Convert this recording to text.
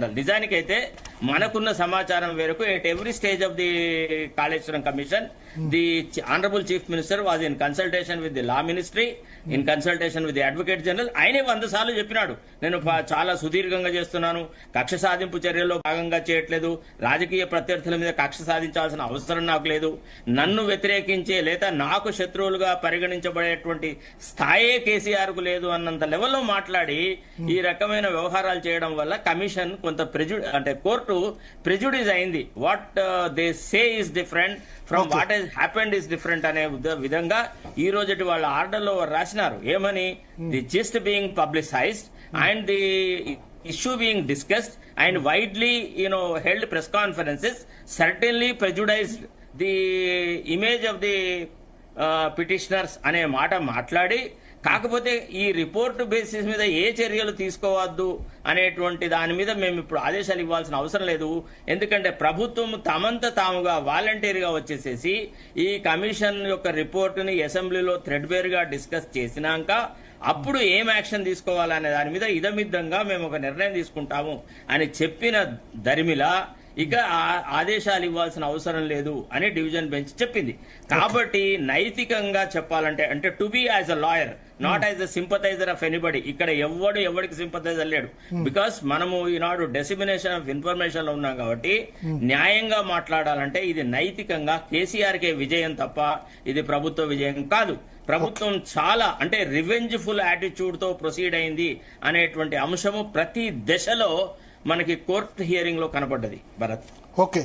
నిజానికైతే మనకున్న సమాచారం మేరకు at every stage of the Kaleshwaram commission the honourable chief minister was in consultation with the law ministry, in consultation with the advocate general. ఆయనే 100 సార్లు చెప్పినాడు, నేను చాలా సుదీర్ఘంగా చేస్తున్నాను, కక్ష సాధింపు చర్యల్లో భాగంగా చేయట్లేదు, రాజకీయ ప్రత్యర్థుల మీద కక్ష సాధించాల్సిన అవసరం నాకు లేదు, నన్ను వ్యతిరేకించే లేదా నాకు శత్రువులుగా పరిగణించబడేటువంటి స్థాయే కేసీఆర్ కు లేదు అన్నంత లెవెల్లో మాట్లాడి ఈ రకమైన వ్యవహారాలు చేయడం వల్ల కమిషన్ కొంత అంటే కోర్టు ప్రెజుడిస్ అయింది. What they say is different from what has happened is different అనే విధంగా ఈ రోజు వాళ్ళ ఆర్డర్లో రాసినారు. ఏమని? The gist being publicised and the issue being discussed and widely held press conferences certainly prejudiced the image of the petitioners అనే మాట మాట్లాడి, కాకపోతే ఈ రిపోర్ట్ బేసిస్ మీద ఏ చర్యలు తీసుకోవద్దు అనేటువంటి దాని మీద మేము ఇప్పుడు ఆదేశాలు ఇవ్వాల్సిన అవసరం లేదు. ఎందుకంటే ప్రభుత్వం తమంత తాముగా వాలంటీర్గా వచ్చేసేసి ఈ కమిషన్ యొక్క రిపోర్టుని అసెంబ్లీలో థ్రెడ్ గా డిస్కస్ చేసినాక అప్పుడు ఏం యాక్షన్ తీసుకోవాలనే దాని మీద ఇదమిద్దంగా మేము ఒక నిర్ణయం తీసుకుంటాము అని చెప్పిన దరిమిలా ఇక ఆదేశాలు ఇవ్వాల్సిన అవసరం లేదు అని డివిజన్ బెంచ్ చెప్పింది. కాబట్టి నైతికంగా చెప్పాలంటే, అంటే to be as a lawyer, not as a sympathiser of anybody, ఇక్కడ ఎవరికి సింపథైజర్ లేడు. బికాస్ మనము ఈనాడు డెసిమినేషన్ ఆఫ్ ఇన్ఫర్మేషన్ లో ఉన్నాం కాబట్టి న్యాయంగా మాట్లాడాలంటే ఇది నైతికంగా కేసీఆర్ కే విజయం తప్ప ఇది ప్రభుత్వ విజయం కాదు. ప్రభుత్వం చాలా అంటే రివెంజ్ఫుల్ యాటిట్యూడ్ తో ప్రొసీడ్ అయింది అనేటువంటి అంశము ప్రతి దశలో మనకి కోర్టు హియరింగ్ లో కనపడ్డది. భరత్, ఓకే.